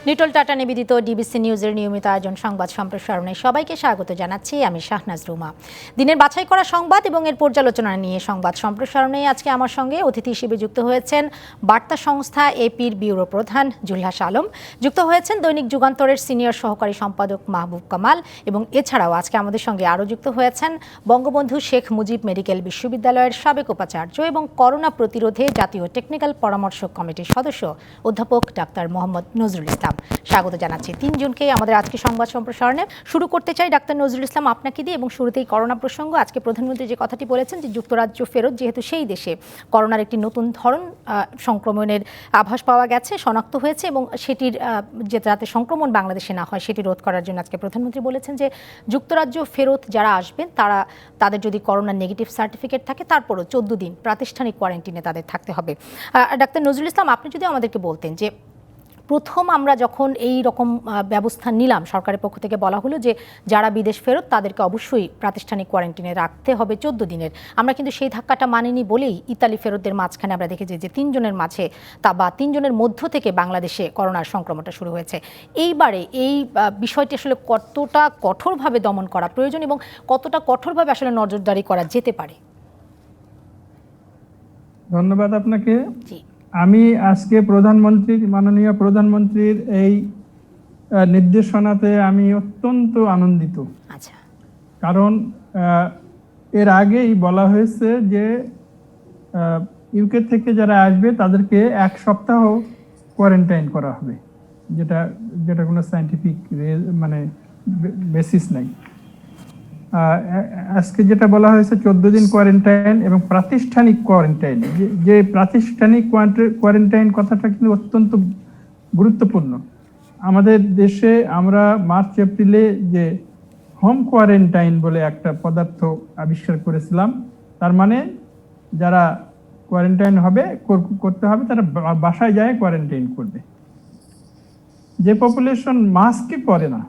Little tata নিবেদিত DBC নিউজের নিয়মিত আয়োজন সংবাদ সম্প্রসারণে সবাইকে স্বাগত জানাচ্ছি। আমি শাহনাজ রুমা। দিনের বাছাই করা সংবাদ এবং এর পর্যালোচনা নিয়ে সংবাদ সম্প্রসারণে আজকে আমার সঙ্গে অতিথি হিসেবে যুক্ত হয়েছেন বার্তা সংস্থা এপির ব্যুরো প্রধান জুলহাস আলম, যুক্ত হয়েছেন দৈনিক যুগান্তরের সিনিয়র সহকারী সম্পাদক মাহবুব কামাল, এবং এছাড়াও আজকে আমাদের সঙ্গে আরও যুক্ত হয়েছেন বঙ্গবন্ধু শেখ মুজিব মেডিকেল বিশ্ববিদ্যালয়ের সাবেক উপাচার্য এবং করোনা প্রতিরোধে জাতীয় টেকনিক্যাল পরামর্শক কমিটির সদস্য অধ্যাপক ডাক্তার মোহাম্মদ নজরুল ইসলাম। স্বাগত জানাচ্ছি তিনজনকে আমাদের আজকে সংবাদ সম্প্রসারণে। শুরু করতে চাই ডাক্তার নজরুল ইসলাম আপনাকে দিয়ে, এবং শুরুতেই করোনা প্রসঙ্গ। আজকে প্রধানমন্ত্রী যে কথাটি বলেছেন যে যুক্তরাজ্য ফেরত, যেহেতু সেই দেশে করোনার একটি নতুন ধরন সংক্রমণের আভাস পাওয়া গেছে, শনাক্ত হয়েছে, এবং সেটির যাতে সংক্রমণ বাংলাদেশে না হয় সেটি রোধ করার জন্য আজকে প্রধানমন্ত্রী বলেছেন যে যুক্তরাজ্য ফেরত যারা আসবেন তাদের যদি করোনার নেগেটিভ সার্টিফিকেট থাকে তারপরও 14 দিন প্রাতিষ্ঠানিক কোয়ারেন্টিনে তাদের থাকতে হবে। ডাক্তার নজরুল ইসলাম, আপনি যদি আমাদেরকে বলতেন যে প্রথম আমরা যখন এই রকম ব্যবস্থা নিলাম, সরকারের পক্ষ থেকে বলা হলো যে যারা বিদেশ ফেরত তাদেরকে অবশ্যই প্রাতিষ্ঠানিক কোয়ারেন্টিনে রাখতে হবে 14 দিনের। আমরা কিন্তু সেই ধাক্কাটা মানিনি বলেই ইতালি ফেরতদের মাঝখানে আমরা দেখেছি যে 3 জনের মাঝে বা 3 জনের মধ্য থেকে বাংলাদেশে করোনার সংক্রমণটা শুরু হয়েছে। এইবারে এই বিষয়টি আসলে কতটা কঠোরভাবে দমন করা প্রয়োজন এবং কতটা কঠোরভাবে আসলে নজরদারি করা যেতে পারে? ধন্যবাদ আপনাকে। জি, আমি আজকে মাননীয় প্রধানমন্ত্রীর এই নির্দেশনাতে আমি অত্যন্ত আনন্দিত। আচ্ছা, কারণ এর আগেই বলা হয়েছে যে ইউকে থেকে যারা আসবে তাদেরকে 1 সপ্তাহ কোয়ারেন্টাইন করা হবে, যেটা কোনো সায়েন্টিফিক মানে বেসিস নাই। আজকে যেটা বলা হয়েছে 14 দিন কোয়ারেন্টাইন এবং প্রাতিষ্ঠানিক কোয়ারেন্টাইন। যে প্রাতিষ্ঠানিক কোয়ারেন্টাইন কথাটা কিন্তু অত্যন্ত গুরুত্বপূর্ণ। আমাদের দেশে আমরা মার্চ এপ্রিলে যে হোম কোয়ারেন্টাইন বলে একটা পদার্থ আবিষ্কার করেছিলাম, তার মানে যারা কোয়ারেন্টাইন করতে হবে তারা বাসায় যায় কোয়ারেন্টাইন করবে। যে পপুলেশন মাস্কই পরে না,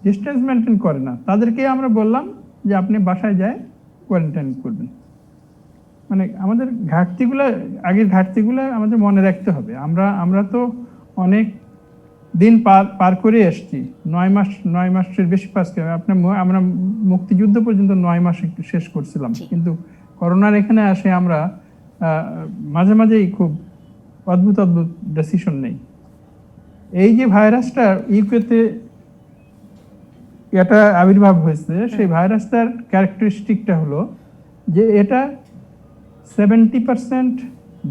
ডিস্টেন্স মেনটেন করে না, তাদেরকে আমরা বললাম যে আপনি বাসায় যায় কোয়ারেন্টাইন করবেন। মানে আমাদের আগের ঘাটতিগুলো আমাদের মনে রাখতে হবে। আমরা তো অনেক দিন পার করে এসছি, 9 মাসের বেশি পাস করে। আমরা মুক্তিযুদ্ধ পর্যন্ত 9 মাস একটু শেষ করছিলাম, কিন্তু করোনার এখানে আসে আমরা মাঝে মাঝেই খুব অদ্ভুত ডিসিশন নেই। এই যে ভাইরাসটা ইউকেতে এটা আবির্ভাব হয়েছে, সেই ভাইরাসটার ক্যারেক্টারিস্টিকটা হলো যে এটা 70%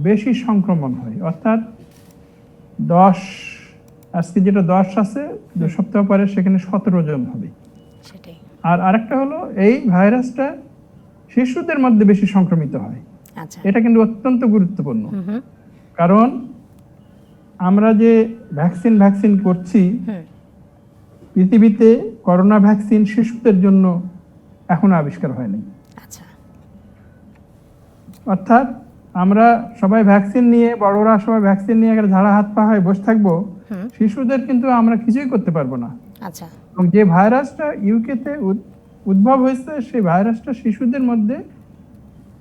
বেশি সংক্রমণ হয়, অর্থাৎ আজকে যেটা 10 আছে 2 সপ্তাহ পরে সেখানে 17 জন হবে। আর আরেকটা হলো এই ভাইরাসটা শিশুদের মধ্যে বেশি সংক্রমিত হয়। এটা কিন্তু অত্যন্ত গুরুত্বপূর্ণ, কারণ আমরা যে ভ্যাকসিন করছি, পৃথিবীতে করোনা ভ্যাকসিন শিশুদের জন্য এখনো আবিষ্কার হয়নি। অর্থাৎ আমরা সবাই ভ্যাকসিন নিয়ে, বড়রা সবাই ভ্যাকসিন নিয়ে ঝাড়া হাত পা হয়ে বসে থাকবো, শিশুদের কিন্তু আমরা কিছুই করতে পারবো না। এবং যে ভাইরাসটা ইউকেতে উদ্ভব হয়েছে, সেই ভাইরাসটা শিশুদের মধ্যে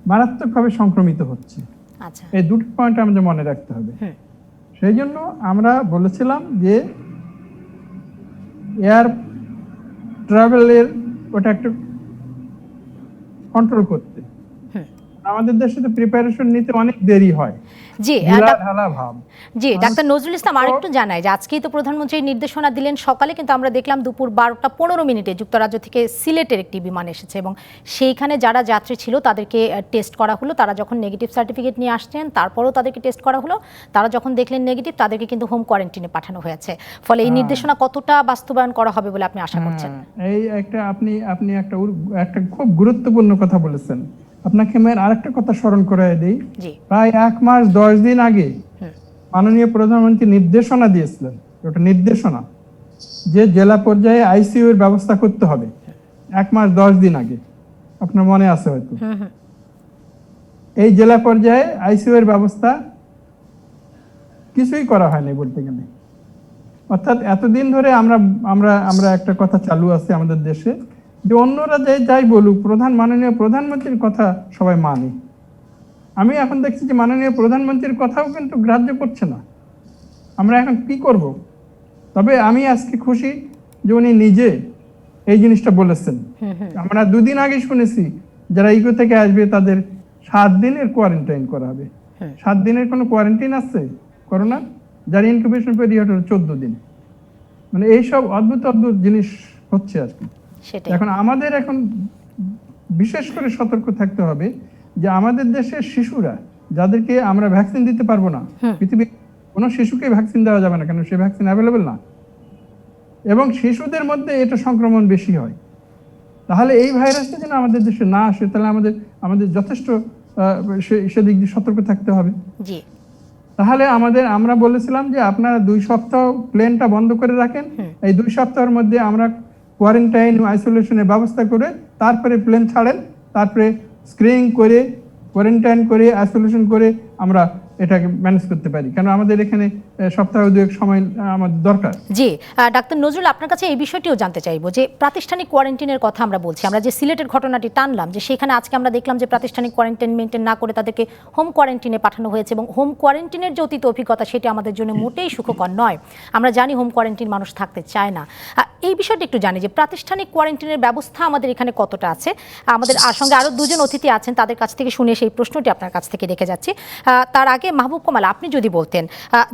মারাত্মকভাবে সংক্রমিত হচ্ছে। এই দুটো পয়েন্ট আমাদের মনে রাখতে হবে। সেই জন্য আমরা বলেছিলাম যে এয়ার ট্রাভেলের ওটা একটা কন্ট্রোল করতে আমাদের দেশে তো প্রিপারেশন নিতে অনেক দেরি হয়। জি ডাক্তার নজরুল ইসলাম, আরেকটু জানাই যে আজকেই তো প্রধানমন্ত্রী নির্দেশনা দিলেন সকালে, কিন্তু আমরা দেখলাম দুপুর 12:15 যুক্তরাজ্য থেকে সিলেটের একটি বিমান এসেছে এবং সেইখানে যারা যাত্রী ছিল তাদেরকে টেস্ট করা হলো। তারা যখন নেগেটিভ সার্টিফিকেট নিয়ে আসছেন তারপরেও তাদেরকে টেস্ট করা হলো। তারা যখন দেখলেন নেগেটিভ, তাদেরকে কিন্তু হোম কোয়ারেন্টিনে পাঠানো হয়েছে। ফলে এই নির্দেশনা কতটা বাস্তবায়ন করা হবে বলে আপনি আশা করছেন? এই আপনি একটা খুব গুরুত্বপূর্ণ কথা বলেছেন। আপনাকে আমি আরেকটা কথা স্মরণ করাই দিই। প্রায় 1 মাস 10 দিন আগে মাননীয় প্রধানমন্ত্রী নির্দেশনা দিয়েছিলেন, ওটা নির্দেশনা যে জেলা পর্যায়ে আইসিইউ এর ব্যবস্থা করতে হবে। 1 মাস 10 দিন আগে, আপনার মনে আছে হয়তো। এই জেলা পর্যায়ে আইসিইউ এর ব্যবস্থা কিছুই করা হয়নি বলতে গেলে। অর্থাৎ এতদিন ধরে আমরা একটা কথা চালু আছে আমাদের দেশে যে অন্যরা যাই বলুক, মাননীয় প্রধানমন্ত্রীর কথা সবাই মানে। আমি এখন দেখছি যে মাননীয় প্রধানমন্ত্রীর কথাও কিন্তু গ্রাহ্য করছে না। আমরা এখন কি করব? তবে আমি আজকে খুশি যে উনি নিজে এই জিনিসটা বলেছেন। আমরা 2 দিন আগে শুনেছি যারা ইগো থেকে আসবে তাদের 7 দিনের কোয়ারেন্টাইন করা হবে। 7 দিনের কোনো কোয়ারেন্টাইন আছে করোনা? যার ইনকিউবেশন পিরিয়ড হলো 14 দিন। মানে এইসব অদ্ভুত অদ্ভুত জিনিস হচ্ছে আর কি। সেটাই। এখন আমাদের এখন বিশেষ করে সতর্ক থাকতে হবে যে আমাদের দেশের শিশুরা যাদেরকে আমরা ভ্যাকসিন দিতে পারবো না, পৃথিবীর কোনো শিশুকে ভ্যাকসিন দেওয়া যাবে না, কেন সে ভ্যাকসিন অ্যাভেলেবেল না, এবং শিশুদের মধ্যে এটা সংক্রমণ বেশি হয়। তাহলে এই ভাইরাসটা যেন আমাদের দেশে না আসে, তাহলে আমাদের যথেষ্ট সেদিক দিয়ে সতর্ক থাকতে হবে। জি। তাহলে আমরা বলেছিলাম যে আপনারা 2 সপ্তাহ প্লেনটা বন্ধ করে রাখেন, এই 2 সপ্তাহের মধ্যে আমরা কোয়ারেন্টাইন আইসোলেশনের ব্যবস্থা করে তারপরে প্লেন ছাড়েন, তারপরে স্ক্রিনিং করে কোয়ারেন্টাইন করে আইসোলেশন করে আমরা এটাকে ম্যানেজ করতে পারি, কারণ আমাদের এখানে সপ্তাহ 2 সময় আমাদের দরকার। জি, ডাক্তার নজরুল, আপনার কাছে এই বিষয়টিও জানতে চাইবো যে প্রাতিষ্ঠানিক কোয়ারেন্টাইনের কথা আমরা বলছি, আমরা যে সিলেটের ঘটনাটি টানলাম যে সেখানে আজকে আমরা দেখলাম যে প্রাতিষ্ঠানিক কোয়ারেন্টাইন মেনটেন না করে তাদেরকে হোম কোয়ারেন্টাইনে পাঠানো হয়েছে, এবং হোম কোয়ারেন্টাইনের যে অতীত অভিজ্ঞতা সেটি আমাদের জন্য মোটেই সুখকর নয়। আমরা জানি হোম কোয়ারেন্টাইন মানুষ থাকতে চায় না। এই বিষয়টি একটু জানি যে প্রাতিষ্ঠানিক কোয়ারেন্টাইনের ব্যবস্থা আমাদের এখানে কতটা আছে। আমাদের সঙ্গে আরও 2 জন অতিথি আছেন, তাদের কাছ থেকে শুনে সেই প্রশ্নটি আপনার কাছ থেকে রেখে যাচ্ছি। তার আগে মাহবুব কামাল, আপনি যদি বলতেন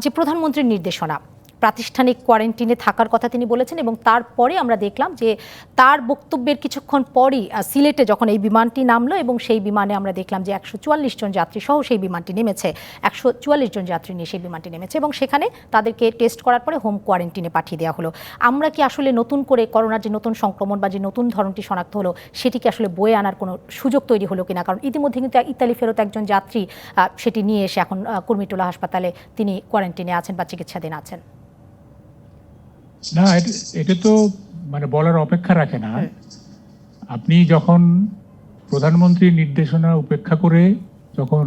যে প্রধানমন্ত্রীর নির্দেশনা প্রাতিষ্ঠানিক কোয়ারেন্টাইনে থাকার কথা তিনি বলেছেন, এবং তারপরে আমরা দেখলাম যে তার বক্তব্যের কিছুক্ষণ পরই সিলেটে যখন এই বিমানটি নামলো এবং সেই বিমানে আমরা দেখলাম যে 144 জন যাত্রী সহ সেই বিমানটি নেমেছে, 144 জন যাত্রী নিয়ে সেই বিমানটি নেমেছে, এবং সেখানে তাদেরকে টেস্ট করার পরে হোম কোয়ারেন্টাইনে পাঠিয়ে দেওয়া হলো। আমরা কি আসলে নতুন করে করোনার যে নতুন সংক্রমণ বা যে নতুন ধরনটি শনাক্ত হলো সেটিকে আসলে বয়ে আনার কোনো সুযোগ তৈরি হলো কিনা? কারণ ইতিমধ্যে কিন্তু ইতালি ফেরত একজন যাত্রী সেটি নিয়ে এসে এখন কুর্মিটোলা হাসপাতালে তিনি কোয়ারেন্টাইনে আছেন বা চিকিৎসাধীন আছেন। না, এটা তো মানে বলার অপেক্ষা রাখে না। আপনি যখন প্রধানমন্ত্রীর নির্দেশনা উপেক্ষা করে যখন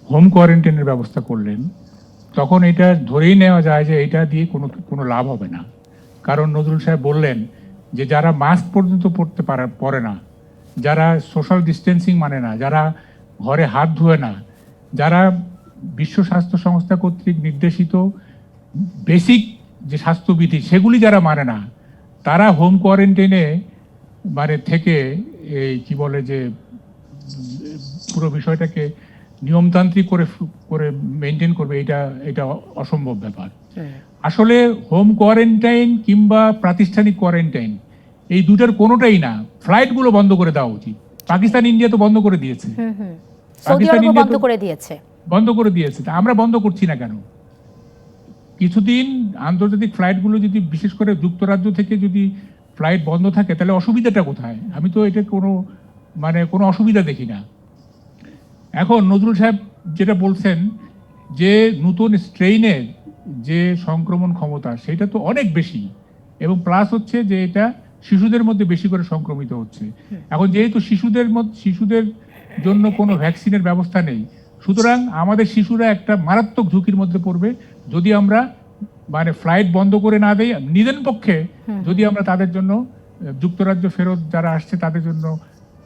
হোম কোয়ারেন্টাইনের ব্যবস্থা করলেন, তখন এটা ধরেই নেওয়া যায় যে এটা দিয়ে কোনো লাভ হবে না। কারণ নজরুল সাহেব বললেন যে যারা মাস্ক পর্যন্ত পরে না, যারা সোশ্যাল ডিস্টেন্সিং মানে না, যারা ঘরে হাত ধুয়ে না, যারা বিশ্ব স্বাস্থ্য সংস্থা কর্তৃক নির্দেশিত বেসিক যে স্বাস্থ্যবিধি সেগুলি যারা মানে না, তারা হোম কোয়ারেন্টাইনে মানে থেকে এই কি বলে যে পুরো বিষয়টাকে নিয়মতান্ত্রিক করে মেনটেন করবে, এটা অসম্ভব ব্যাপার। আসলে হোম কোয়ারেন্টাইন কিংবা প্রাতিষ্ঠানিক কোয়ারেন্টাইন এই দুটার কোনোটাই না। ফ্লাইটগুলো বন্ধ করে দেওয়া উচিত। পাকিস্তান ইন্ডিয়া তো বন্ধ করে দিয়েছে, বন্ধ করে দিয়েছে, তা আমরা বন্ধ করছি না কেন? কিছুদিন আন্তর্জাতিক ফ্লাইটগুলো যদি, বিশেষ করে যুক্তরাজ্য থেকে যদি ফ্লাইট বন্ধ থাকে, তাহলে অসুবিধাটা কোথায়? আমি তো এটা কোনো অসুবিধা দেখি না। এখন নজরুল সাহেব যেটা বলছেন যে নতুন স্ট্রেইনের যে সংক্রমণ ক্ষমতা সেটা তো অনেক বেশি, এবং প্লাস হচ্ছে যে এটা শিশুদের মধ্যে বেশি করে সংক্রমিত হচ্ছে। এখন যেহেতু শিশুদের জন্য কোনো ভ্যাকসিনের ব্যবস্থা নেই, সুতরাং আমাদের শিশুরা একটা মারাত্মক ঝুঁকির মধ্যে পড়বে যদি আমরা মানে ফ্লাইট বন্ধ করে না দেই। নিজের পক্ষে যদি আমরা তাদের জন্য যুক্তরাজ্য ফেরত যারা আসছে তাদের জন্য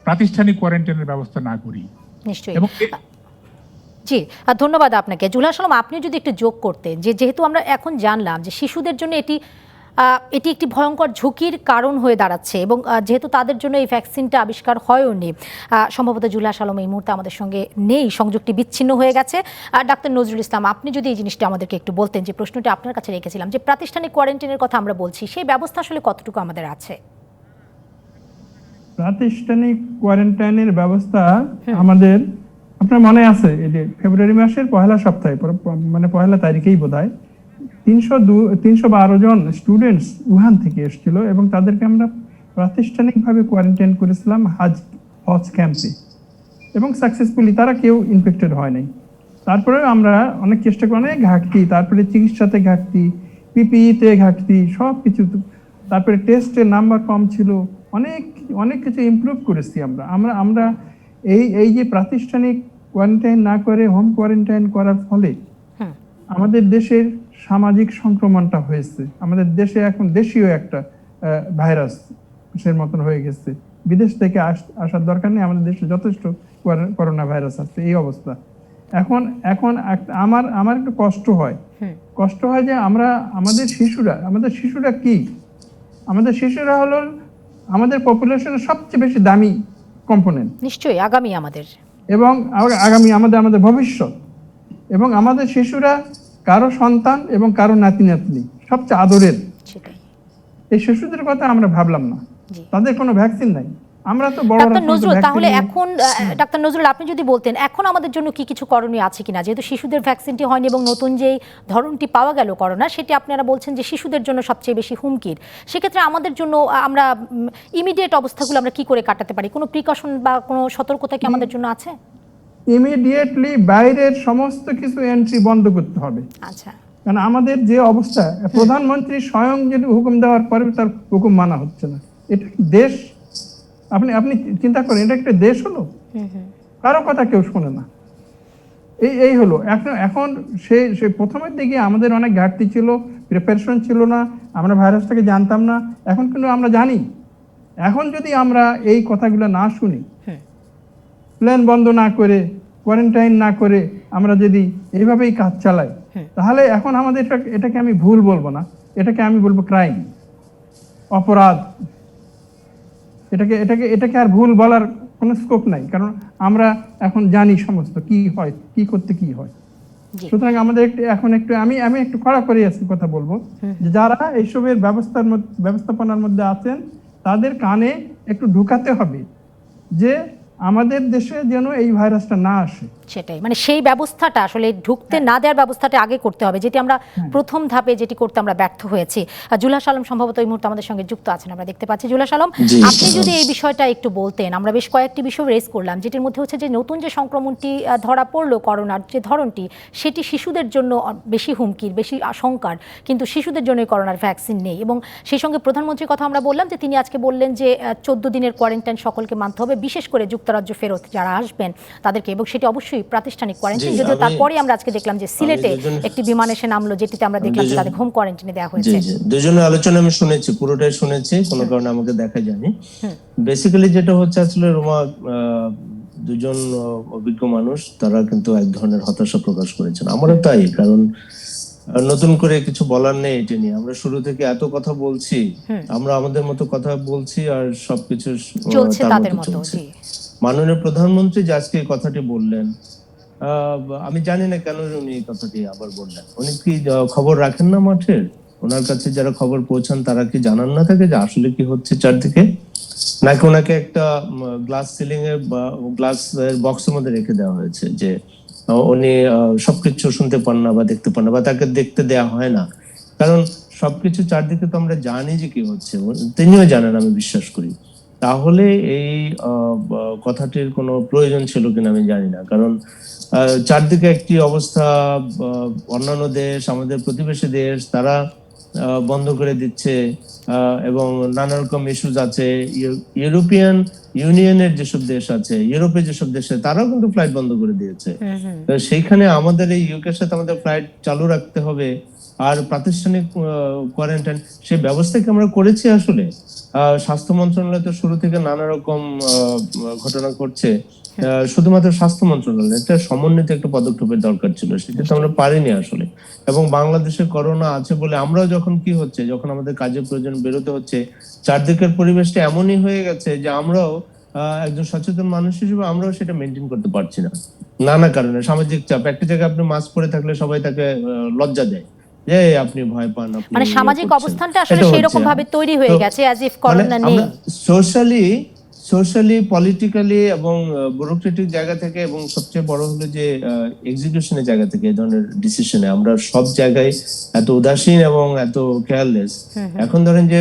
প্রাতিষ্ঠানিক কোয়ারেন্টাইনের ব্যবস্থা না করি। নিশ্চয়ই। জি, ধন্যবাদ আপনাকে। জুলহাস আলম, আপনি যদি একটু যোগ করতেন যে যেহেতু আমরা এখন জানলাম যে শিশুদের জন্য এটি একটি ভয়ঙ্কর ঝুঁকির কারণ হয়ে দাঁড়াচ্ছে, এবং যেহেতু তাদের জন্য এই ভ্যাকসিনটা আবিষ্কার হয়ওনি, সম্ভবত জুলহাস আলম এই মুহূর্তে আমাদের সঙ্গে নেই, সংযোগটি বিচ্ছিন্ন হয়ে গেছে। ডাক্তার নজরুল ইসলাম, আপনি যদি এই জিনিসটা আমাদেরকে একটু বলতেন, যে প্রশ্নটি আপনার কাছে রেখেছিলাম যে প্রাতিষ্ঠানিক কোয়ারেন্টাইনের কথা আমরা বলছি, সেই ব্যবস্থা আসলে কতটুকু আমাদের আছে? প্রাতিষ্ঠানিক কোয়ারেন্টাইনের ব্যবস্থা আমাদের, আপনার মনে আছে এই যে ফেব্রুয়ারি মাসের পহেলা সপ্তাহে, মানে পহেলা তারিখেই বোধহয় 312 জন স্টুডেন্টস উহান থেকে এসেছিল, এবং তাদেরকে আমরা প্রাতিষ্ঠানিকভাবে কোয়ারেন্টাইন করেছিলাম হজ ক্যাম্পে, এবং সাকসেসফুলি তারা কেউ ইনফেক্টেড হয় নাই। তারপরে আমরা অনেক চেষ্টা করি, অনেক ঘাটতি, তারপরে চিকিৎসাতে ঘাটতি, পিপিইতে ঘাটতি, সব কিছু, তারপরে টেস্টের নাম্বার কম ছিল, অনেক কিছু ইমপ্রুভ করেছি আমরা এই যে প্রাতিষ্ঠানিক কোয়ারেন্টাইন না করে হোম কোয়ারেন্টাইন করার ফলে আমাদের দেশের সামাজিক সংক্রমণটা হয়েছে। আমাদের দেশে এখন দেশীয় একটা ভাইরাসের মতন হয়ে গেছে, বিদেশ থেকে আসার দরকার নেই, আমাদের দেশে যথেষ্ট করোনা ভাইরাস আছে। এই অবস্থা, এখন এখন আমার আমার একটু কষ্ট হয় যে আমাদের শিশুরা কি, আমাদের শিশুরা হলো আমাদের পপুলেশনের সবচেয়ে বেশি দামি কম্পোনেন্ট, নিশ্চয়ই আগামী আমাদের, এবং আগামী আমাদের ভবিষ্যৎ। এবং আমাদের শিশুরা কারো সন্তান এবং কারো নাতি নাতনি, সবচেয়ে আদরের। সেটাই। এই শিশুদের কথা আমরা ভাবলাম না, জি। তাদের কোনো ভ্যাকসিন নাই। আমরা তো বড় ডাক্তার নজরুল, তাহলে এখন ডাক্তার নজরুল আপনি যদি বলতেন এখন আমাদের জন্য কি কিছু করণীয় আছে কিনা, যেহেতু শিশুদের ভ্যাকসিনটি হয়নি এবং নতুন যেই ধরনটি পাওয়া গেল করোনা, সেটি আপনারা বলছেন যে শিশুদের জন্য সবচেয়ে বেশি হুমকির, সেক্ষেত্রে আমাদের জন্য আমরা ইমিডিয়েট অবস্থাগুলো আমরা কি করে কাটাতে পারি? কোনো প্রিকশন বা কোনো সতর্কতা কি আমাদের জন্য আছে? ইমিডিয়েটলি বাইরের সমস্ত কিছু এন্ট্রি বন্ধ করতে হবে। আচ্ছা। কারণ আমাদের যে অবস্থা, প্রধানমন্ত্রী স্বয়ং যদি হুকুম দেওয়ার পরে তার হুকুম মানা হচ্ছে না, এটা দেশ, আপনি চিন্তা করেন, এটা একটা দেশ হলো, কারো কথা কেউ শোনে না। এই হলো এখন সে প্রথমের দিকে আমাদের অনেক ঘাটতি ছিল, প্রিপারেশন ছিল না, আমরা ভাইরাসটাকে জানতাম না। এখন কিন্তু আমরা জানি। এখন যদি আমরা এই কথাগুলো না শুনি, প্লেন বন্ধ না করে, কোয়ারেন্টাইন না করে আমরা যদি এইভাবেই কাজ চালাই, তাহলে এখন আমাদের এটাকে আমি ভুল বলবো না, এটাকে আমি বলবো ক্রাইম, অপরাধ। এটাকে আর ভুল বলার কোনো স্কোপ নাই, কারণ আমরা এখন জানি সমস্ত কি হয়, কি করতে কি হয়। সুতরাং আমাদের এখন একটু আমি একটু কড়া করে আজকে কথা বলবো, যে যারা এইসবের ব্যবস্থাপনার মধ্যে আছেন তাদের কানে একটু ঢুকাতে হবে যে আমাদের দেশে যেন এই ভাইরাসটা না আসে। সেটাই, মানে সেই ব্যবস্থাটা আসলে ঢুকতে না দেওয়ার ব্যবস্থাটা আগে করতে হবে, যেটি আমরা প্রথম ধাপে যেটি করতে আমরা ব্যর্থ হয়েছি। জুলহাস আলম সম্ভবত এই মুহূর্তে আমাদের সঙ্গে যুক্ত আছেন, আমরা দেখতে পাচ্ছি। জুলহাস আলম, আপনি যদি এই বিষয়টা একটু বলতেন। আমরা বেশ কয়েকটি বিষয় রেজ করলাম, যেটির মধ্যে হচ্ছে যে নতুন যে সংক্রমণটি ধরা পড়লো করোনার যে ধরনটি, সেটি শিশুদের জন্য বেশি হুমকির, বেশি আশঙ্কার, কিন্তু শিশুদের জন্য করোনার ভ্যাকসিন নেই। এবং সেই সঙ্গে প্রধানমন্ত্রীর কথা আমরা বললাম যে তিনি আজকে বললেন যে 14 দিনের কোয়ারেন্টাইন সকলকে মানতে হবে, বিশেষ করে যুক্তরাজ্য ফেরত যারা আসবেন তাদেরকে, এবং সেটি অবশ্যই প্রাতিষ্ঠানিক কোয়ারেন্টাইন। যদিও তারপরে আমরা আজকে দেখলাম যে সিলেটে একটি বিমান এসে নামলো, যেটিতে আমরা দেখলাম যে তাদের হোম কোয়ারেন্টাইনে দেওয়া হয়েছে। দুজনের আলোচনা আমি শুনেছি, পুরোটাই শুনেছি, কোনো কারণে আমাকে দেখা যায়নি। বেসিক্যালি যেটা হচ্ছে আসলে রোমা, দুজন অভিজ্ঞ মানুষ তারা কিন্তু এক ধরনের হতাশা প্রকাশ করেছেন, আমারও তাই। কারণ নতুন করে কিছু বলার নেই এটা নিয়ে, আমরা শুরু থেকে এত কথা বলছি, আমরা আমাদের মতো কথা বলছি আর সবকিছু চলছে তাদের মতো। মাননীয় প্রধানমন্ত্রী যে আজকে এই কথাটি বললেন, আমি জানি না কেন উনি এই কথাটি আবার বললেন। উনি কি খবর রাখেন না মাঠের? ওনার কাছে যারা খবর পৌঁছান তারা কি জানান না থাকে যে আসলে কি হচ্ছে চারদিকে? নাকি ওনাকে একটা গ্লাস সিলিং এর বা গ্লাস বক্সের মধ্যে রেখে দেওয়া হয়েছে, যে উনি সবকিছু শুনতে পান না বা দেখতে পান না, বা তাকে দেখতে দেওয়া হয় না? কারণ সবকিছু চারদিকে তো আমরা জানি যে কি হচ্ছে, তিনিও জানেন, আমি বিশ্বাস করি। তাহলে এই কথাটির কোনো প্রয়োজন ছিল কিনা আমি জানি না। কারণ চারদিকে একটি অবস্থা, অন্যান্য দেশ, আমাদের প্রতিবেশী দেশ, তারা বন্ধ করে দিচ্ছে, এবং নানা রকম ইস্যুজ আছে। ইউরোপিয়ান ইউনিয়নের যেসব দেশ আছে, ইউরোপের যেসব দেশে, তারাও কিন্তু ফ্লাইট বন্ধ করে দিয়েছে। সেইখানে আমাদের এই ইউকের সাথে আমাদের ফ্লাইট চালু রাখতে হবে, আর প্রাতিষ্ঠানিক কোয়ারেন্টাইন সেই ব্যবস্থা কি আমরা করেছি আসলে? স্বাস্থ্য মন্ত্রণালয় তো শুরু থেকে নানা রকম ঘটনা ঘটছে, শুধুমাত্র স্বাস্থ্য মন্ত্রণালয়, এটা সমন্বিত একটা পদক্ষেপের দরকার ছিল, সেটা তো আমরা পারিনি আসলে। এবং বাংলাদেশে করোনা আছে বলে আমরাও যখন কি হচ্ছে, যখন আমাদের কাজের প্রয়োজন বেরোতে হচ্ছে, চারদিকের পরিবেশটা এমনই হয়ে গেছে যে আমরাও একজন সচেতন মানুষ হিসেবে আমরাও সেটা মেনটেন করতে পারছি না, নানা কারণে। সামাজিক চাপ, একটা জায়গায় আপনি মাস্ক পরে থাকলে সবাই তাকে লজ্জা দেয়, যে আপনি ভয় পান, আপনি মানে সামাজিক অবস্থানটা আসলে সেই রকম ভাবে তৈরি হয়ে গেছে অ্যাজ ইফ করোনা নেই। সোশ্যালি, পলিটিক্যালি এবং ব্যুরোক্রেটিক জায়গা থেকে, এবং সবচেয়ে বড় হলো যে এক্সিকিউশনের জায়গা থেকে, এই ধরনের ডিসিশনে আমরা সব জায়গায় এত উদাসীন এবং এত কেয়ারলেস। এখন ধরেন যে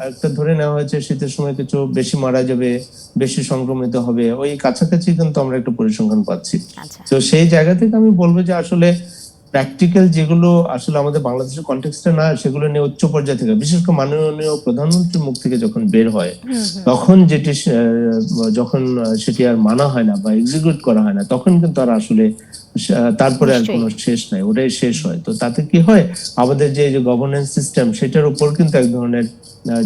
একটা ধরে নেওয়া হয়েছে শীতের সময় কিছু বেশি মারা যাবে, বেশি সংক্রমিত হবে, ওই কাছাকাছি কিন্তু আমরা একটা পরিসংখ্যান পাচ্ছি। তো সেই জায়গা থেকে আমি বলবো যে আসলে প্র্যাকটিক্যাল যেগুলো আসলে আমাদের বাংলাদেশের কনটেক্সটে না, সেগুলো নিয়ে উচ্চ পর্যায়ে থেকে, বিশেষ করে মাননীয় প্রধানমন্ত্রীর মুখ থেকে যখন বের হয়, তখন যখন সেটি আর মানা হয় না বা এক্সিকিউট করা হয় না, তখন কিন্তু আর আসলে তারপরে আর নিশ্চয়ই। কোনো শেষ নাই, ওটাই শেষ হয়। তো তাতে কি হয়, আমাদের যে গভর্নেন্স সিস্টেম সেটার উপর কিন্তু এক ধরনের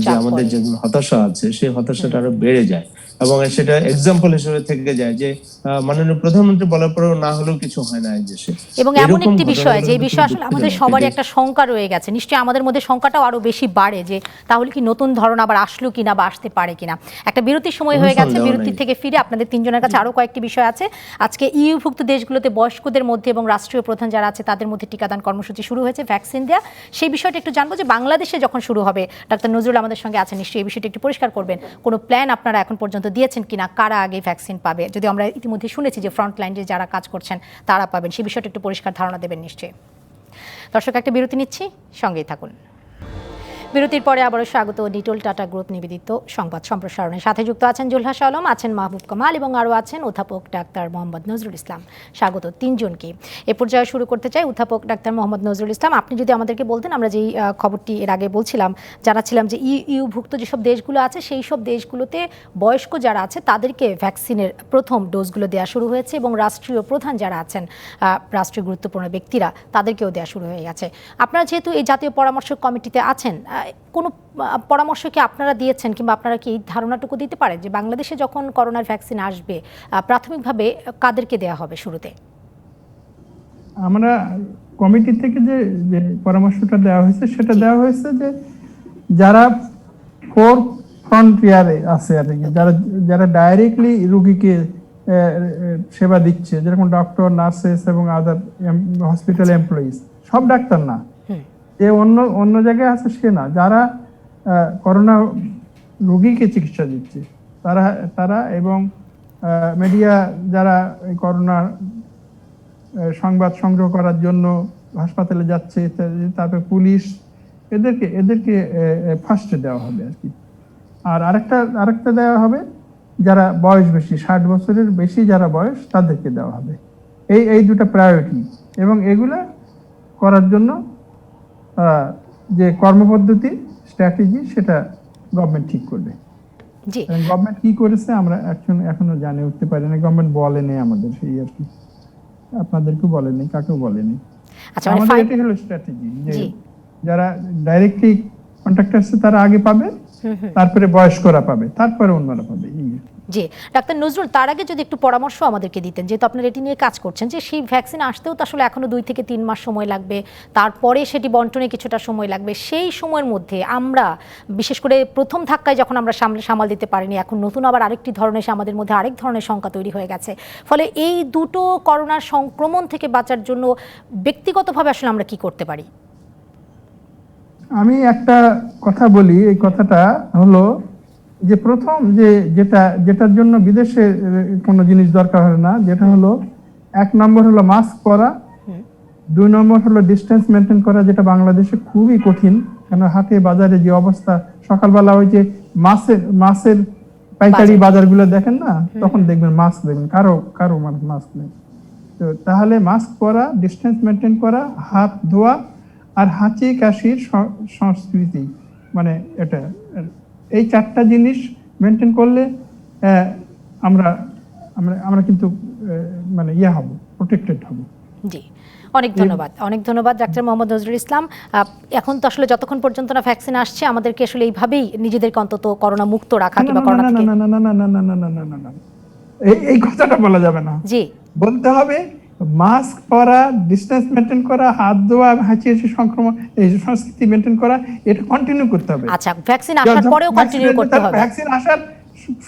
যে চাপ আমাদের পড়ে। যে হতাশা আছে, সেই হতাশাটা আরো বেড়ে যায় এবং সেটা এক্সাম্পল হিসেবে থেকে যায় যে মাননীয় প্রধানমন্ত্রী বলার পরেও না হলেও কিছু হয় না এই দেশে। এবং এমন এরকম একটি বিষয় ঘটনাগুলো যে কিন্তু বিষয় খুব আসলে আমাদের দুঃখজনক। সবারই এই একটা শঙ্কা রয়ে গেছে, নিশ্চয়ই আমাদের মধ্যে শঙ্কাটাও আরো বেশি বাড়ে যে তাহলে কি নতুন ধরন আবার আসলো কিনা বা আসতে পারে কিনা। একটা বিরতির সময় কোনো হয়ে গেছে, সন্দেহ বিরতি নাই। থেকে ফিরে আপনাদের তিনজনের কাছে আরো কয়েকটি বিষয় আছে। আজকে ইউভুক্ত দেশগুলোতে বয়স্কদের মধ্যে এবং রাষ্ট্রীয় প্রধান যারা আছে তাদের মধ্যে টিকাদান কর্মসূচি শুরু হয়েছে, ভ্যাকসিন দেওয়া, সেই বিষয়টা একটু জানবো যে বাংলাদেশে যখন শুরু হবে, ডাক্তার নজরুল আমাদের সঙ্গে আছেন, নিশ্চয়ই এই বিষয়টা একটু পরিষ্কার করবেন, কোনো প্ল্যান আপনারা এখন পর্যন্ত দিয়েছেন কিনা, কারা আগে ভ্যাকসিন পাবে? যদি আমরা ইতিমধ্যে শুনেছি যে ফ্রন্ট লাইনে যারা কাজ করছেন তারা পাবেন, সেই বিষয়টা একটু পরিষ্কার ধারণা দেবেন নিশ্চয়ই। দর্শক, একটা বিরতি নিচ্ছি, সঙ্গেই থাকুন। বিরতির পরে আবারও স্বাগত নিটোল টাটা গ্রুপ নিবেদিত সংবাদ সম্প্রসারণের সাথে যুক্ত আছেন জুলহাস আলম, আছেন মাহবুব কামাল এবং আরও আছেন অধ্যাপক ডাক্তার মোহাম্মদ নজরুল ইসলাম। স্বাগত তিনজনকে। এ পর্যায়ে শুরু করতে চাই অধ্যাপক ডাক্তার মোহাম্মদ নজরুল ইসলাম, আপনি যদি আমাদেরকে বলতেন, আমরা যেই খবরটি এর আগে বলছিলাম, জানাচ্ছিলাম যে ইউভুক্ত যেসব দেশগুলো আছে সেই সব দেশগুলোতে বয়স্ক যারা আছে তাদেরকে ভ্যাকসিনের প্রথম ডোজগুলো দেওয়া শুরু হয়েছে এবং রাষ্ট্রীয় প্রধান যারা আছেন, রাষ্ট্রীয় গুরুত্বপূর্ণ ব্যক্তিরা, তাদেরকেও দেওয়া শুরু হয়ে গেছে। আপনারা যেহেতু এই জাতীয় পরামর্শ কমিটিতে আছেন, কোনো পরামর্শ কি আপনারা দিয়েছেন কিংবা আপনারা কি এই ধারণাটুকু দিতে পারেন যে বাংলাদেশে যখন করোনার ভ্যাকসিন আসবে প্রাথমিকভাবে কাদেরকে দেওয়া হবে শুরুতে? আমরা কমিটি থেকে যে যে পরামর্শটা দেওয়া হয়েছে সেটা দেওয়া হয়েছে যে যারা ফোর ফ্রন্টিয়ারে আছে আর কি, যারা যারা ডাইরেক্টলি রোগীকে সেবা দিচ্ছে, যেরকম ডক্টর, নার্সেস এবং আদার হসপিটাল এমপ্লয়িজ, সব ডাক্তার না, যে অন্য অন্য জায়গায় আছে সে না, যারা করোনা রোগীকে চিকিৎসা দিচ্ছে তারা তারা এবং মিডিয়া যারা এই করোনা সংবাদ সংগ্রহ করার জন্য হাসপাতালে যাচ্ছে, তারপরে পুলিশ, এদেরকে এদেরকে ফার্স্টে দেওয়া হবে আর কি। আর আরেকটা দেওয়া হবে যারা বয়স বেশি, 60 বছরের বেশি যারা বয়স, তাদেরকে দেওয়া হবে। এই দুটো প্রায়োরিটি, এবং এগুলা করার জন্য যে কর্মপদ্ধতি, স্ট্র্যাটেজি, সেটা গভর্নমেন্ট ঠিক করবে। জি, গভর্নমেন্ট কি করেছে আমরা এখনো জানে উঠতে পারি না, গভর্নমেন্ট বলেনি আমাদের, সেই আর কি, আপনাদেরকেও বলেনি, কাকেও বলেনি। আচ্ছা, আমাদের এটা হলো স্ট্র্যাটেজি যে যারা ডাইরেক্টলি কন্ট্যাক্ট আসছে তারা আগে পাবে, তারপরে বয়স্করা পাবে, তারপরে অন্যরা পাবে। জি ডাক্তার নজরুল, তার আগে যদি একটু পরামর্শ আমাদেরকে দিতেন, যেহেতু আপনারা এটি নিয়ে কাজ করছেন, যে সেই ভ্যাকসিন আসতেও তো আসলে এখনো 2 থেকে 3 মাস সময় লাগবে, তারপরে সেটি বন্টনে কিছুটা সময় লাগবে। সেই সময়ের মধ্যে আমরা বিশেষ করে প্রথম ধাক্কায় যখন আমরা সামাল দিতে পারিনি, এখন নতুন আবার আরেকটি ধরনের এসে আমাদের মধ্যে আরেক ধরনের শঙ্কা তৈরি হয়ে গেছে। ফলে এই দুটো করোনার সংক্রমণ থেকে বাঁচার জন্য ব্যক্তিগতভাবে আসলে আমরা কি করতে পারি? আমি একটা কথা বলি, এই কথাটা হলো যে প্রথম যেটার জন্য বিদেশে কোনো জিনিস দরকার হয় না, যেটা হলো 1 নম্বর হলো মাস্ক পরা, 2 নম্বর হলো ডিস্টেন্স মেনটেন করা, যেটা বাংলাদেশে খুবই কঠিন, কারণ হাটে বাজারে যে অবস্থা, সকালবেলা ওই যে মাছের পাইকারি বাজারগুলো দেখেন না, তখন দেখবেন মাস্ক, দেখবেন কারো মাস্ক নেই। তো তাহলে মাস্ক পরা, ডিস্টেন্স মেনটেন করা, হাত ধোয়া, আর হাঁচি কাশির সংস্কৃতি, মানে এটা, এই 4টা জিনিস মেনটেন করলে আমরা আমরা আমরা কিন্তু মানে হব, প্রোটেক্টেড হব। জি, অনেক ধন্যবাদ ডাক্তার মোহাম্মদ নজরুল ইসলাম। এখন তো আসলে যতক্ষণ পর্যন্ত না ভ্যাকসিন আসছে, আমাদেরকে আসলে এইভাবেই নিজেদেরকে অন্তত করোনা মুক্ত রাখা কিংবা করোনা থেকে এই কথাটা বলা যাবে না। জি, বলতে হবে মাস্ক পরা, ডিস্টেন্স মেনটেন করা, হাত ধোয়া, হাঁচি সংক্রমণ, এই সংস্কৃতি মেনটেন করা, এটা কন্টিনিউ করতে হবে। আচ্ছা, ভ্যাকসিন আসার পরেও কন্টিনিউ করতে হবে। ভ্যাকসিন আসার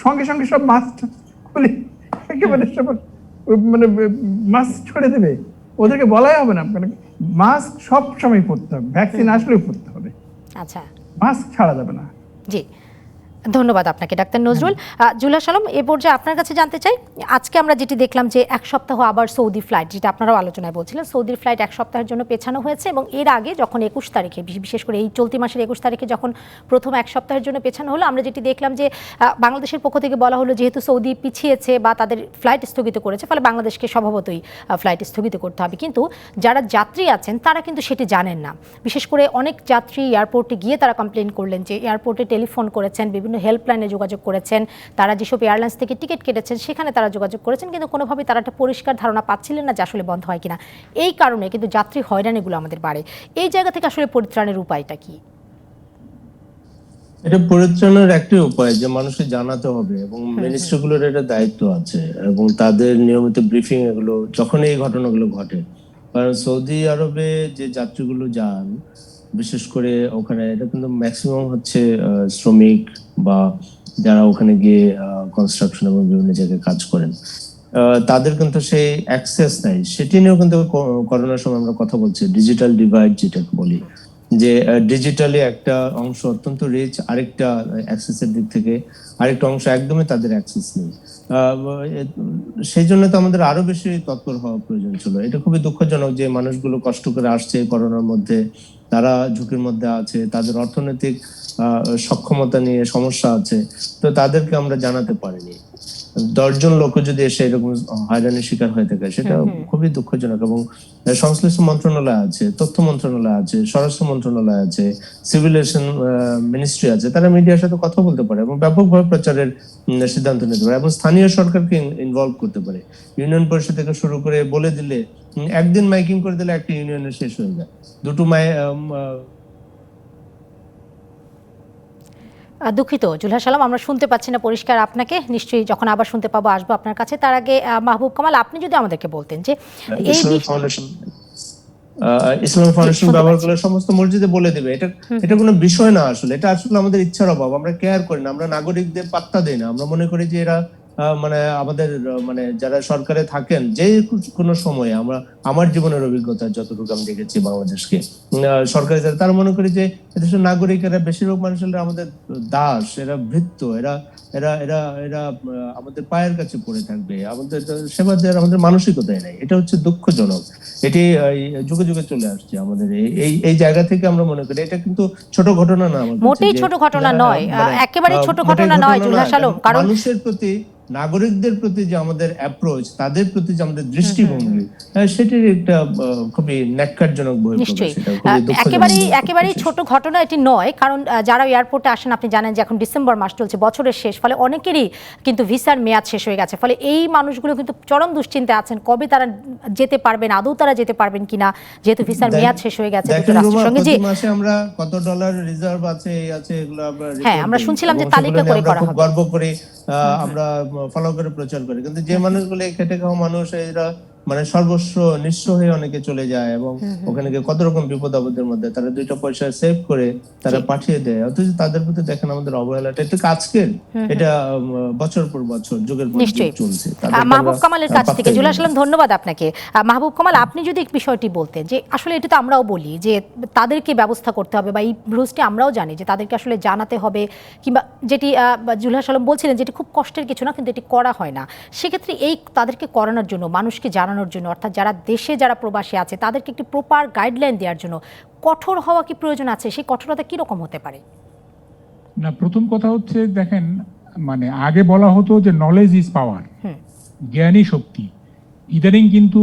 সঙ্গে সঙ্গে সব মাস্ক খুলে একেবারে সব মানে মাস্ক ছড়ে দেবে, ওদেরকে বলাই হবে না, মানে মাস্ক সব সময় পরতে হবে, ভ্যাকসিন আসলেও পরতে হবে, আচ্ছা, মাস্ক ছাড়া যাবে না। জি, ধন্যবাদ আপনাকে ডাক্তার নজরুল। জুলহাস আলম, এ পর্যায়ে আপনার কাছে জানতে চাই, আজকে আমরা যেটি দেখলাম যে 1 সপ্তাহ আবার সৌদি ফ্লাইট, যেটা আপনারাও আলোচনায় বলছিলেন, সৌদির ফ্লাইট 1 সপ্তাহের জন্য পেছানো হয়েছে, এবং এর আগে যখন 21 তারিখে, বিশেষ করে এই চলতি মাসের 21 তারিখে যখন প্রথম 1 সপ্তাহের জন্য পেছানো হলো, আমরা যেটি দেখলাম যে বাংলাদেশের পক্ষ থেকে বলা হলো যেহেতু সৌদি পিছিয়েছে বা তাদের ফ্লাইট স্থগিত করেছে, ফলে বাংলাদেশকে স্বভাবতই ফ্লাইট স্থগিত করতে হবে। কিন্তু যারা যাত্রী আছেন তারা কিন্তু সেটি জানেন না। বিশেষ করে অনেক যাত্রী এয়ারপোর্টে গিয়ে তারা কমপ্লেন করলেন যে এয়ারপোর্টে টেলিফোন করেছেন, বিভিন্ন বিভিন্ন হেল্পলাইনে যোগাযোগ করেছেন, তারা যেসব এয়ারলাইন্স থেকে টিকিট কেটেছেন সেখানে তারা যোগাযোগ করেছেন, কিন্তু কোনোভাবেই তারা একটা পরিষ্কার ধারণা পাচ্ছিলেন না যে আসলে বন্ধ হয় কিনা। এই কারণে কিন্তু যাত্রী হয়রানিগুলো আমাদের বাড়ে। এই জায়গা থেকে আসলে পরিত্রাণের উপায়টা কি? এটা পরিত্রাণের একটি উপায় যে মানুষকে জানাতে হবে, এবং মিনিস্ট্রিগুলোর এটা দায়িত্ব আছে, এবং তাদের নিয়মিত ব্রিফিং এগুলো যখন এই ঘটনাগুলো ঘটে। কারণ সৌদি আরবে যে যাত্রীগুলো যান, বিশেষ করে ওখানে এটা কিন্তু ম্যাক্সিমাম হচ্ছে শ্রমিক বা যারা ওখানে গিয়ে কনস্ট্রাকশন এবং বিভিন্ন জায়গায় কাজ করেন, তাদের কিন্তু সেই অ্যাক্সেস নাই। সেটি নিয়েও কিন্তু করোনার সময় আমরা কথা বলছি, ডিজিটাল ডিভাইড যেটাকে বলি, যে ডিজিটালি একটা অংশ অত্যন্ত রিচ, আরেকটা অ্যাক্সেসের দিক থেকে আরেকটা অংশ একদমই তাদের অ্যাক্সেস নেই। সেই জন্য তো আমাদের আরো বেশি তৎপর হওয়া প্রয়োজন ছিল। এটা খুবই দুঃখজনক যে মানুষগুলো কষ্ট করে আসছে করোনার মধ্যে, তারা ঝুঁকির মধ্যে আছে, তাদের অর্থনৈতিক সক্ষমতা নিয়ে সমস্যা আছে, তো তাদেরকে আমরা জানাতে পারিনি। 10 জন লোক যদি এসে এরকম হয়রানির শিকার হয়ে থাকে, সেটা খুবই দুঃখজনক। এবং সংশ্লিষ্ট মন্ত্রণালয় আছে, তথ্য মন্ত্রণালয় আছে, স্বরাষ্ট্র মন্ত্রণালয় আছে, সিভিল এভিয়েশন মিনিস্ট্রি আছে, তারা মিডিয়ার সাথে কথা বলতে পারে এবং ব্যাপকভাবে প্রচারের সিদ্ধান্ত নিতে পারে, এবং স্থানীয় সরকারকে ইনভলভ করতে পারে। ইউনিয়ন পরিষদ থেকে শুরু করে বলে দিলে, একদিন মাইকিং করে দিলে একটা ইউনিয়নের শেষ হয়ে যায়। দুটো দুঃখিত জুলহাস আলম, আমরা শুনতে পাচ্ছি না পরিষ্কার আপনাকে। নিশ্চয়ই যখন আবার শুনতে পাবো আসবো আপনার কাছে। তার আগে মাহবুব কামাল, আপনি যদি আমাদেরকে বলতেন যে এই ইসলামিক ফাউন্ডেশন ব্যবহার করলে সমস্ত মসজিদে বলে দিবে, এটা কোনো বিষয় না। আসলে এটা আসলে আমাদের ইচ্ছার অভাব, আমরা কেয়ার করি না, আমরা নাগরিকদের পাত্তা দিই না। আমরা মনে করি যে এরা মানে আমাদের মানে যারা সরকারে থাকেন, যে কোনো সময়ে আমরা, আমার জীবনের অভিজ্ঞতা যতটুকু আমি দেখেছি বাংলাদেশকে, সরকারি যারা, তারা মনে করি যে এদেশের নাগরিকেরা, বেশিরভাগ মানুষেরা আমাদের দাস, এরা ভৃত্য, এরা এরা এরা এরা আমাদের পায়ের কাছে পড়ে থাকবে, আমাদের সেবা দেওয়ার আমাদের মানসিকতাই নাই। এটা হচ্ছে দুঃখজনক। এটি যুগে যুগে চলে আসছে আমাদের এই জায়গা থেকে। আমরা মনে করি এটা কিন্তু ছোট ঘটনা না, মোটেই ছোট ঘটনা নয়, একেবারে ছোট ঘটনা নয় জুলহাস আলম। কারণ মানুষের প্রতি, নাগরিকদের প্রতি যে আমাদের অ্যাপ্রোচ, তাদের প্রতি যে আমাদের দৃষ্টিভঙ্গি, সেটির একটা খুবই ন্যাক্কারজনক বহিঃপ্রকাশ। একেবারেই ছোট ঘটনা এটি নয়। কারণ যারা এয়ারপোর্টে আসেন, আপনি জানেন যে এখন ডিসেম্বর মাস চলছে, বছরের শেষ, ফলে অনেকেরই কিন্তু ভিসার মেয়াদ শেষ হয়ে গেছে। ফলে এই মানুষগুলো কিন্তু চরম দুশ্চিন্তায় আছেন, কবে তারা যেতে পারবেন, আদৌ তারা যেতে পারবেন কিনা, যেহেতু ভিসার মেয়াদ শেষ হয়ে গেছে। প্রতি মাসে আমরা কত ডলার রিজার্ভ আছে, এই আছে, এগুলো আমরা শুনছিলাম যে তালিকা করে করা হবে, গর্ব করে আমরা ফলো করে প্রচার করি। কিন্তু যে মানুষগুলো খেটে খাওয়া মানুষ, এরা মানে সর্বস্ব নিঃস্ব হয়ে অনেকে চলে যায়, এবং ওখানে গিয়ে কত রকম বিপদ আপদের মধ্যে তারা 2টা পয়সা সেভ করে তারা পাঠিয়ে দেয়, অথচ তাদের প্রতি দেখেন আমাদের অবহেলাটা। এটা আজকের, এটা বছর পর বছর, যুগের পর যুগ চলছে। মাহবুব কামালের কাছ থেকে জুলহাস আলম, ধন্যবাদ আপনাকে। মাহবুব কামাল, আপনি যদি বিষয়টি বলতেন যে আসলে এটা তো আমরাও বলি যে তাদেরকে ব্যবস্থা করতে হবে, বা এই রুলসটি আমরাও জানি যে তাদেরকে আসলে জানাতে হবে, কিংবা যেটি জুলহাস আলম বলছিলেন যেটি খুব কষ্টের কিছু না, কিন্তু এটি করা হয় না। সেক্ষেত্রে এই তাদেরকে করানোর জন্য, মানুষকে জানানোর জন্য, অর্থাৎ যারা দেশে, যারা প্রবাসী আছে, তাদেরকে একটি প্রপার গাইডলাইন দেওয়ার জন্য কঠোর হওয়া কি প্রয়োজন আছে? সেই কঠোরতা কি রকম হতে পারে? না, প্রথম কথা হচ্ছে, দেখেন, মানে আগে বলা হতো যে নলেজ ইজ পাওয়ার, জ্ঞানই শক্তি। ইদানিং কিন্তু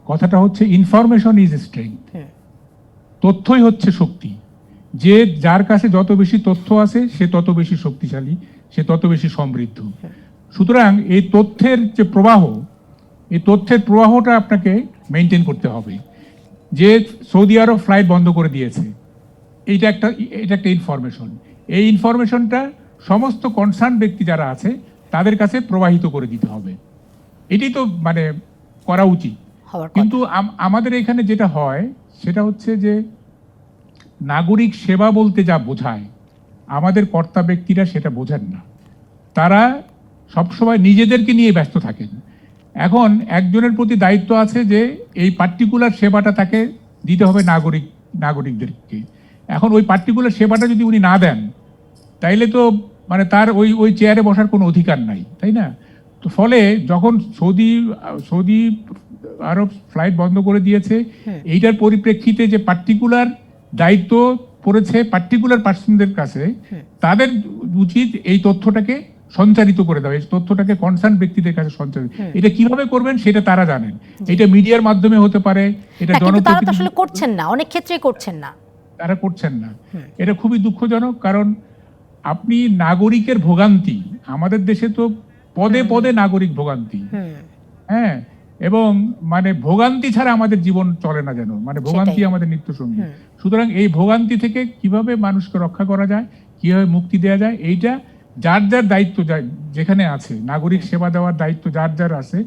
কথাটা হচ্ছে ইনফরমেশন ইজ স্ট্রেংথ, তথ্যই হচ্ছে শক্তি। যে যার কাছে যত বেশি তথ্য আছে, সে তত বেশি শক্তিশালী, সে তত বেশি সমৃদ্ধ। সুতরাং এই তথ্যের যে প্রবাহ, এই তথ্যের প্রবাহটা আপনাকে মেনটেন করতে হবে। যে সৌদি আরব ফ্লাইট বন্ধ করে দিয়েছে, এটা একটা ইনফরমেশন। এই ইনফরমেশনটা সমস্ত কনসার্ন ব্যক্তি যারা আছে তাদের কাছে প্রবাহিত করে দিতে হবে। এটি তো মানে করা উচিত। কিন্তু আমাদের এখানে যেটা হয় সেটা হচ্ছে যে নাগরিক সেবা বলতে যা বোঝায়, আমাদের কর্তা ব্যক্তিরা সেটা বোঝেন না। তারা সবসময় নিজেদেরকে নিয়ে ব্যস্ত থাকেন। এখন একজনের প্রতি দায়িত্ব আছে যে এই পার্টিকুলার সেবাটা তাকে দিতে হবে নাগরিকদেরকে। এখন ওই পার্টিকুলার সেবাটা যদি উনি না দেন, তাইলে তো মানে তার ওই চেয়ারে বসার কোনো অধিকার নাই, তাই না? তো ফলে যখন সৌদি আরব ফ্লাইট বন্ধ করে দিয়েছে, এইটার পরিপ্রেক্ষিতে যে পার্টিকুলার দায়িত্ব পড়েছে পার্টিকুলার পার্সনদের কাছে, তাদের উচিত এই তথ্যটাকে সঞ্চারিত করে দেওয়া, এই তথ্যটাকে কনসার্ন ব্যক্তিদের কাছে সঞ্চারিত। এটা কিভাবে করবেন সেটা তারা জানেন। এটা মিডিয়ার মাধ্যমে হতে পারে, এটা জনপ্রতিনিধি আসলে করছেন না, অনেক ক্ষেত্রেই করছেন না, তারা করছেন না। এটা খুবই দুঃখজনক। কারণ আপনি নাগরিকের ভোগান্তি, আমাদের দেশে তো পদে পদে নাগরিক ভোগান্তি, হ্যাঁ, এবং মানে ভোগান্তি ছাড়া আমাদের জীবন চলে না যেন, মানে ভোগান্তি আমাদের নিত্য সঙ্গী। সুতরাং এই ভোগান্তি থেকে কিভাবে মানুষকে রক্ষা করা যায়, কিভাবে মুক্তি দেওয়া যায়, এইটা যার যার দায়িত্ব যেখানে আছে, নাগরিক সেবা দেওয়ার দায়িত্ব যার যার আছে,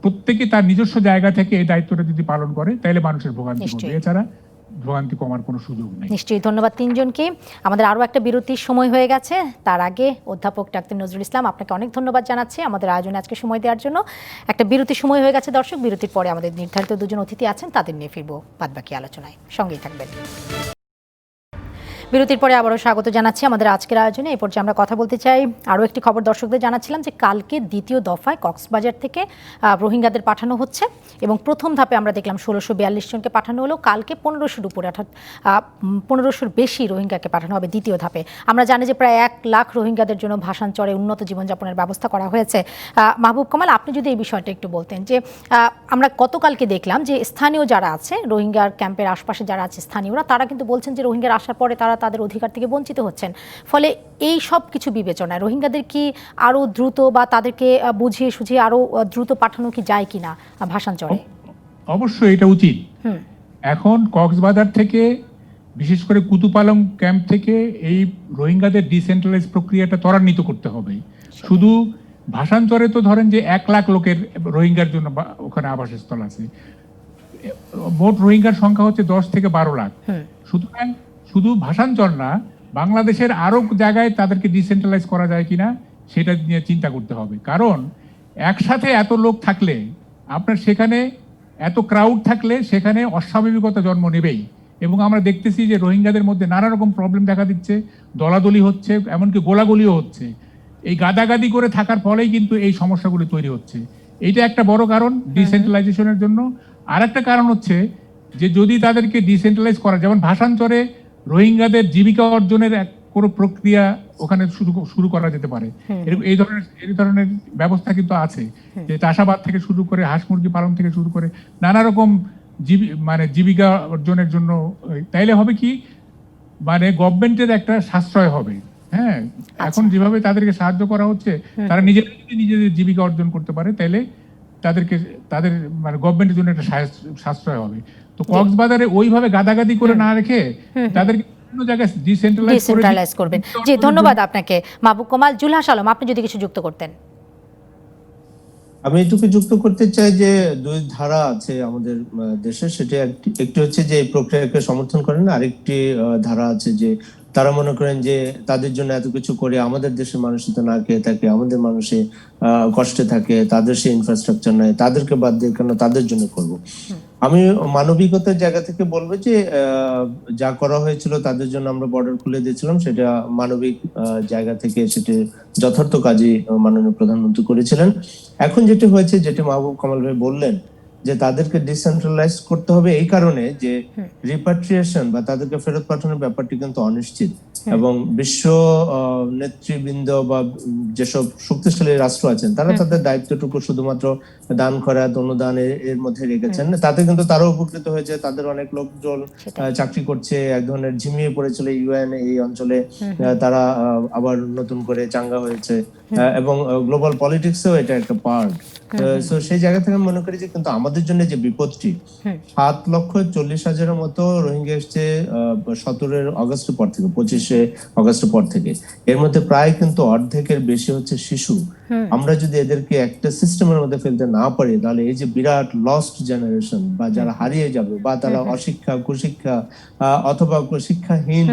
প্রত্যেকে তার নিজস্ব জায়গা থেকে এই দায়িত্বটা যদি পালন করে তাহলে মানুষের ভোগান্তি কমবে, এছাড়া ভোগান্তি কমার কোনো সুযোগ নেই। নিশ্চয়ই। ধন্যবাদ তিনজনকে। আমাদের আরও একটা বিরতির সময় হয়ে গেছে, তার আগে অধ্যাপক ডাক্তার নজরুল ইসলাম, আপনাকে অনেক ধন্যবাদ জানাচ্ছি আমাদের আয়োজনে আজকে সময় দেওয়ার জন্য। একটা বিরতির সময় হয়ে গেছে দর্শক, বিরতির পরে আমাদের নির্ধারিত দুজন অতিথি আছেন, তাদের নিয়ে ফিরবো বাদবাকি আলোচনায়, সঙ্গেই থাকবেন। বিরতির পরে আবারও স্বাগত জানাচ্ছি আমাদের আজকের আয়োজনে। এই পর্যায়ে আমরা কথা বলতে চাই আরও একটি খবর দর্শকদের জানাচ্ছিলাম যে কালকে দ্বিতীয় দফায় কক্সবাজার থেকে রোহিঙ্গাদের পাঠানো হচ্ছে এবং প্রথম ধাপে আমরা দেখলাম 1642 জনকে পাঠানো হলো, কালকে 1500-র উপরে অর্থাৎ 1500-র বেশি রোহিঙ্গাকে পাঠানো হবে দ্বিতীয় ধাপে। আমরা জানি যে প্রায় 1 লাখ রোহিঙ্গাদের জন্য ভাসানচরে উন্নত জীবনযাপনের ব্যবস্থা করা হয়েছে। মাহবুব কামাল, আপনি যদি এই বিষয়টা একটু বলতেন যে আমরা গতকালকে দেখলাম যে স্থানীয় যারা আছে, রোহিঙ্গার ক্যাম্পের আশপাশে যারা আছে স্থানীয়রা, তারা কিন্তু বলছেন যে রোহিঙ্গার আসার পরে তারা তাদের অধিকার থেকে বঞ্চিত হচ্ছেন। ফলে এই সব কিছু বিবেচনায় রোহিঙ্গাদের কি আরো দ্রুত বা তাদেরকে বুঝিয়ে সুঝিয়ে আরো দ্রুত পাঠানো কি যায় কিনা ভাসানচরে? অবশ্যই এটা উচিত। এখন কক্সবাজার থেকে, বিশেষ করে কুতুপালং ক্যাম্প থেকে এই রোহিঙ্গাদের ডিসেন্ট্রালাইজ প্রক্রিয়াটা ত্বরান্বিত করতে হবে। শুধু ভাসানচরে তো ধরেন যে 1 লাখ লোকের রোহিঙ্গার জন্য ওখানে আবাসস্থল আছে, মোট রোহিঙ্গার সংখ্যা হচ্ছে 10 থেকে 12 লাখ। সুতরাং শুধু ভাসানচর না, বাংলাদেশের আরো জায়গায় তাদেরকে ডিসেন্ট্রালাইজ করা যায় কিনা সেটা নিয়ে চিন্তা করতে হবে। কারণ একসাথে এত লোক থাকলে, আপনার সেখানে এত ক্রাউড থাকলে সেখানে অস্বাভাবিকতা জন্ম নেবেই। এবং আমরা দেখতেছি যে রোহিঙ্গাদের মধ্যে নানা রকম প্রবলেম দেখা দিচ্ছে, দলাদলি হচ্ছে, এমনকি গোলাগুলিও হচ্ছে। এই গাদাগাদি করে থাকার ফলেই কিন্তু এই সমস্যাগুলি তৈরি হচ্ছে। এইটা একটা বড় কারণ ডিসেন্ট্রালাইজেশনের জন্য। আর একটা কারণ হচ্ছে যে যদি তাদেরকে ডিসেন্ট্রালাইজ করা, যেমন ভাসানচরে রোহিঙ্গাদের জীবিকা অর্জনের কোনো প্রক্রিয়া ওখানে শুরু করা যেতে পারে, এই ধরনের ব্যবস্থা কিন্তু আছে, যে চাষাবাদ থেকে শুরু করে হাঁস মুরগি পালন থেকে শুরু করে নানা রকম মানে জীবিকা অর্জনের জন্য। তাইলে হবে কি, মানে গভর্নমেন্টের একটা সাশ্রয় হবে। হ্যাঁ, এখন যেভাবে তাদেরকে সাহায্য করা হচ্ছে, তারা নিজেদের জীবিকা অর্জন করতে পারে, তাইলে তাদের মানে গভর্নমেন্টের জন্য একটা সাশ্রয় হবে। তো কক্সবাজারে ওইভাবে গাদাগাদি করে না রেখে তাদেরকে বিভিন্ন জায়গায় ডিসেন্ট্রালাইজ করবেন। জি, ধন্যবাদ আপনাকে মাহবুব কামাল। জুলহাস আলম, আপনি যদি কিছু যুক্ত করতেন। আমি এটুকু যুক্ত করতে চাই যে 2 ধারা আছে আমাদের দেশে, সেটা একটি হচ্ছে যে এই প্রক্রিয়াকে সমর্থন করেন, আরেকটি ধারা আছে যে তারা মনে করেন যে তাদের জন্য এত কিছু করে আমাদের দেশের মানুষ তো না খেয়ে থাকে, আমাদের মানুষে কষ্টে থাকে, তাদের সে ইনফ্রাস্ট্রাকচার নাই, তাদেরকে বাদ দিয়ে কেন তাদের জন্য করব। আমি মানবিকতার জায়গা থেকে বলবো যে যা করা হয়েছিল তাদের জন্য আমরা বর্ডার খুলে দিয়েছিলাম, সেটা মানবিক জায়গা থেকে সেটা যথার্থ কাজই মাননীয় প্রধানমন্ত্রী করেছিলেন। এখন যেটা হয়েছে, যেটা মাহবুব কামাল ভাই বললেন, যে তাদেরকে ডিসেন্ট্রালাইজ করতে হবে এই কারণে যে রিপাট্রিয়েশন বা তাদেরকে ফেরত পাঠানোর ব্যাপারটি কিন্তু অনিশ্চিত, এবং বিশ্ব নেতৃবৃন্দ বা যেসব শক্তিশালী রাষ্ট্র আছেন তারা তাদের দায়িত্বটুকু শুধুমাত্র দান খয়রাত অনুদান এর মধ্যে রেখেছেন। তাতে কিন্তু তারা উপকৃত হয়েছে, তাদের অনেক লোকজন চাকরি করছে, এক ধরনের ঝিমিয়ে পড়েছিল ইউএন এই অঞ্চলে, তারা আবার নতুন করে চাঙ্গা হয়েছে, এবং গ্লোবাল পলিটিক্সেও এটা একটা পার্ট। তো সেই জায়গা থেকে মনে করি যে কিন্তু আমাদের জন্য যে বিপদটি, 7,40,000-এর মতো রোহিঙ্গা এসছে 17 আগস্টের পর থেকে, 25 আগস্টের পর থেকে, এর মধ্যে প্রায় কিন্তু অর্ধেকের বেশি হচ্ছে শিশু। আমরা যদি এদেরকে একটা সিস্টেমের মধ্যে ফেলতে না পারি, তাহলে এই যে বিরাট লস্ট জেনারেশন বা যারা হারিয়ে যাবে, বা তারা অশিক্ষা কুশিক্ষা অথবা শিক্ষাহীন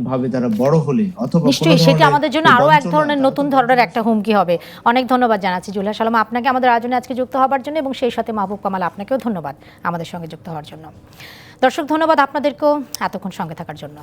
ভাবে তারা বড় হলে, অথবা নিশ্চয়ই সেটা আমাদের জন্য আরো এক ধরনের নতুন ধরনের একটা হুমকি হবে। অনেক ধন্যবাদ জানাচ্ছি জুলহাস আলম আপনাকে আমাদের আয়োজনে আজকে যুক্ত হওয়ার জন্য, এবং সেই সাথে মাহবুব কামাল আপনাকেও ধন্যবাদ আমাদের সঙ্গে যুক্ত হওয়ার জন্য। দর্শক, ধন্যবাদ আপনাদেরকেও এতক্ষণ সঙ্গে থাকার জন্য।